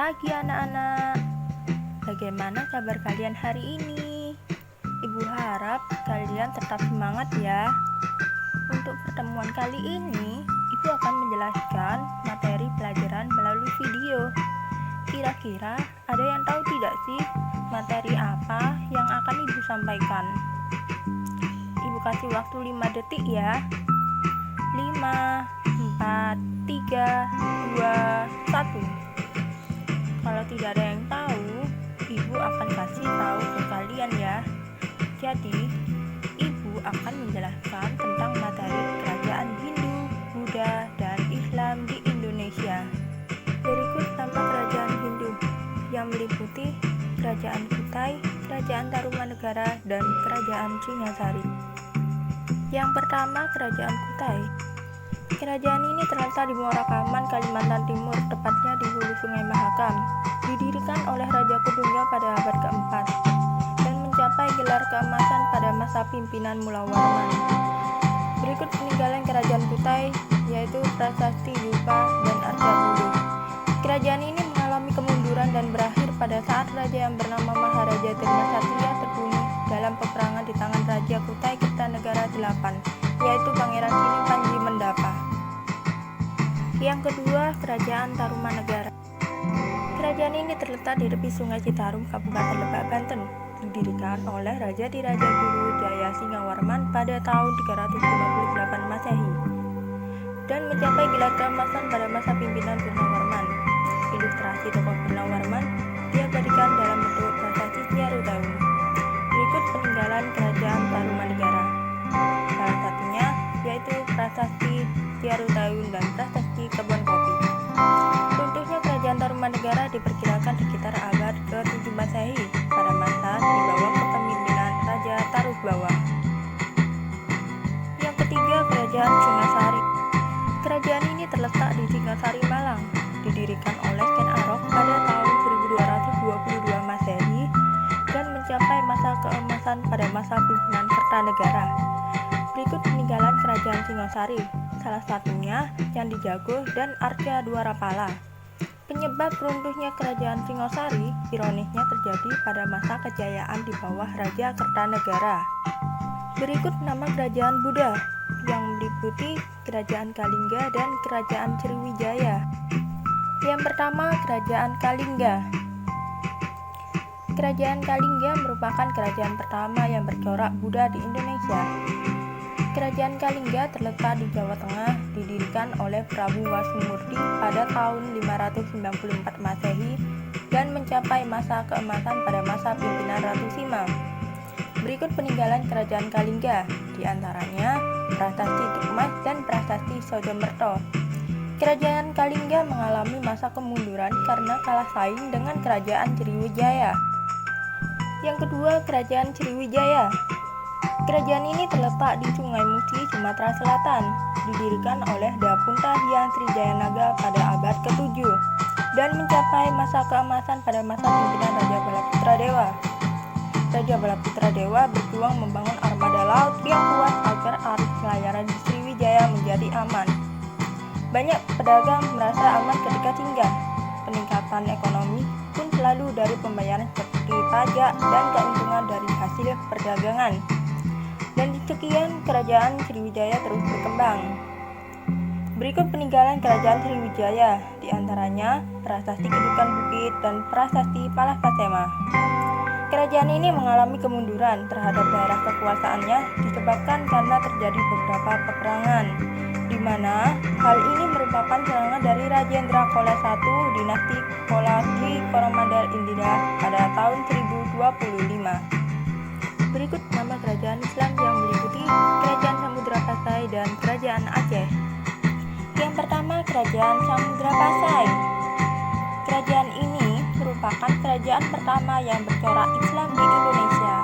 pagi anak-anak. Bagaimana kabar kalian hari ini? Ibu harap kalian tetap semangat ya. Untuk pertemuan kali ini, Ibu akan menjelaskan materi pelajaran melalui video. Kira-kira ada yang tahu tidak sih materi apa yang akan Ibu sampaikan? Ibu kasih waktu 5 detik ya. 5, 4, 3, 2, 1. Kalau tidak ada yang tahu, Ibu akan kasih tahu ke kalian ya. Jadi, Ibu akan menjelaskan tentang materi kerajaan Hindu, Buddha, dan Islam di Indonesia. Berikut nama kerajaan Hindu yang meliputi Kerajaan Kutai, Kerajaan Tarumanegara, dan Kerajaan Singasari. Yang pertama, Kerajaan Kutai. Kerajaan ini terletak di Muara Kaman, Kalimantan Timur, tepatnya di hulu Sungai Mahakam. Didirikan oleh Raja Kedungga pada abad keempat dan mencapai gelar keemasan pada masa pimpinan Mula Warman. Berikut peninggalan Kerajaan Kutai, yaitu Prasasti Yupa dan Arjabulu. Kerajaan ini mengalami kemunduran dan berakhir pada saat raja yang bernama Maharaja Dharmasatya terbunuh dalam peperangan di tangan Raja Kutai Kertanegara VIII, yaitu Pangeran Sini Panji Mendapa. Yang kedua, Kerajaan Tarumanegara. Kerajaan ini terletak di tepi Sungai Citarum, Kabupaten Lebak, Banten. Didirikan oleh Raja Diraja Guru Jaya Singawarman pada tahun 358 Masehi dan mencapai gelar keemasan pada masa pimpinan Purnawarman. Ilustrasi tokoh Purnawarman diabadikan dalam bentuk prasasti Ciarutaun. Berikut peninggalan Kerajaan Tarumanegara. Salah satunya yaitu Prasasti Ciarutaun dan Prasasti Kebon Kopi. Runtuhnya Kerajaan Tarumanegara diperkirakan sekitar abad ke-7 Masehi pada masa di bawah kepemimpinan Raja Tarubbawa. Yang ketiga, Kerajaan Singasari. Kerajaan ini terletak di Singasari, Malang. Didirikan oleh Ken Arok pada tahun 1222 Masehi dan mencapai masa keemasan pada masa pimpinan Kertanegara. Berikut peninggalan Kerajaan Singasari, salah satunya Candi Jago dan Arca Dwarapala. Penyebab runtuhnya Kerajaan Singasari ironisnya terjadi pada masa kejayaan di bawah Raja Kertanegara. Berikut nama Kerajaan Buddha yang meliputi Kerajaan Kalingga dan Kerajaan Sriwijaya. Yang pertama, Kerajaan Kalingga. Kerajaan Kalingga merupakan kerajaan pertama yang bercorak Buddha di Indonesia. Kerajaan Kalingga terletak di Jawa Tengah, didirikan oleh Prabu Wasumurti pada tahun 594 Masehi dan mencapai masa keemasan pada masa pimpinan Ratu Sima. Berikut peninggalan Kerajaan Kalingga, diantaranya Prasasti Tukmas dan Prasasti Sojomerto. Kerajaan Kalingga mengalami masa kemunduran karena kalah saing dengan Kerajaan Sriwijaya. Yang kedua, Kerajaan Sriwijaya. Kerajaan ini terletak di Sungai Musi, Sumatera Selatan. Didirikan oleh Dapunta Hyang Trijayanaga pada abad ke-7 dan mencapai masa keemasan pada masa pimpinan Raja Balaputra Dewa. Raja Balaputra Dewa berjuang membangun armada laut yang kuat agar arus pelayaran di Sriwijaya menjadi aman. Banyak pedagang merasa aman ketika singgah. Peningkatan ekonomi pun selalu dari pembayaran seperti pajak dan keuntungan dari hasil perdagangan. Dan sekian Kerajaan Sriwijaya terus berkembang. Berikut peninggalan Kerajaan Sriwijaya, diantaranya Prasasti Kedukan Bukit dan Prasasti Palapasema. Kerajaan ini mengalami kemunduran terhadap daerah kekuasaannya disebabkan karena terjadi beberapa peperangan, di mana hal ini merupakan serangan dari Rajendra Chola I dinasti Chola Tri Coromandel Indira pada tahun 1025. Berikut nama kerajaan Islam yang meliputi Kerajaan Samudra Pasai dan Kerajaan Aceh. Yang pertama, Kerajaan Samudra Pasai. Kerajaan ini merupakan kerajaan pertama yang bercorak Islam di Indonesia.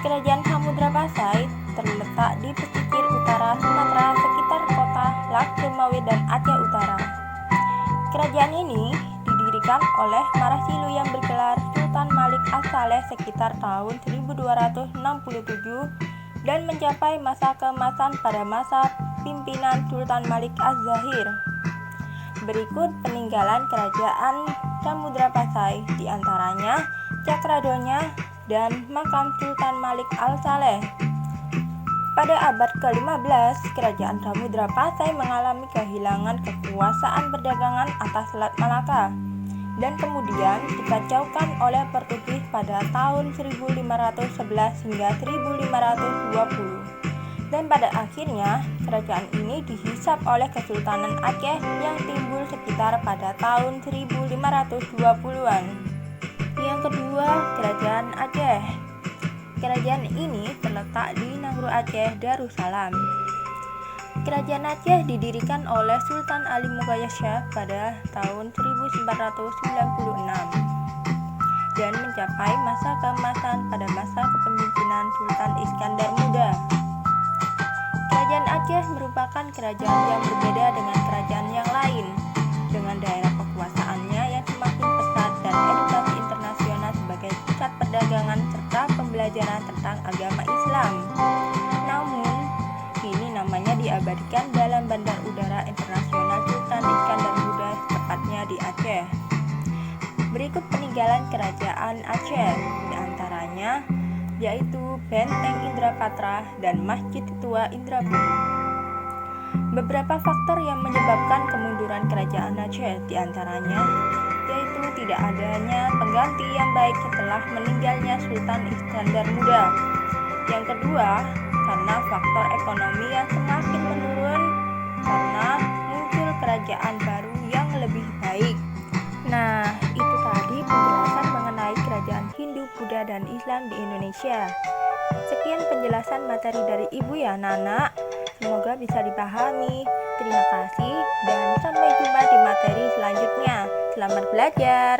Kerajaan Samudra Pasai terletak di pesisir utara Sumatera sekitar kota Lak Sumawe dan Aceh Utara. Kerajaan ini didirikan oleh Marasilu yang bergelar Sultan Malik As-Saleh sekitar tahun 1267 dan mencapai masa keemasan pada masa pimpinan Sultan Malik Az-Zahir. Berikut peninggalan Kerajaan Samudra Pasai, diantaranya Cakradonya dan makam Sultan Malik Al-Saleh. Pada abad ke-15, kerajaan Samudra Pasai mengalami kehilangan kekuasaan perdagangan atas Selat Malaka dan kemudian dikacaukan oleh Portugis pada tahun 1511 hingga 1520. Dan pada akhirnya, kerajaan ini dihisap oleh Kesultanan Aceh yang timbul sekitar pada tahun 1520-an. Yang kedua, Kerajaan Aceh. Kerajaan ini terletak di Nanggroe Aceh, Darussalam. Kerajaan Aceh didirikan oleh Sultan Ali Mukhayya Shah pada tahun 1496 dan mencapai masa keemasan pada masa kepemimpinan Sultan Iskandar Muda. Kerajaan Aceh merupakan kerajaan yang berbeda dengan kerajaan yang lain, dengan daerah kekuasaannya yang semakin pesat dan edukasi internasional sebagai pusat perdagangan serta pembelajaran tentang agama Islam. Namun, kini namanya diabadikan dalam Bandar Udara Internasional Sultan Iskandar Muda, tepatnya di Aceh. Berikut peninggalan kerajaan Aceh, diantaranya yaitu Benteng Indrapatra dan Masjid Tua Indrabudi. Beberapa faktor yang menyebabkan kemunduran kerajaan Aceh diantaranya yaitu tidak adanya pengganti yang baik setelah meninggalnya Sultan Iskandar Muda. Yang kedua, karena faktor ekonomi yang semakin menurun karena muncul kerajaan baru yang lebih baik. Nah, itu tadi penjelasan mengenai kerajaan Hindu, Buddha, dan Islam di Indonesia. Sekian penjelasan materi dari Ibu ya, Nana. Semoga bisa dipahami. Terima kasih dan sampai jumpa di materi selanjutnya. Selamat belajar.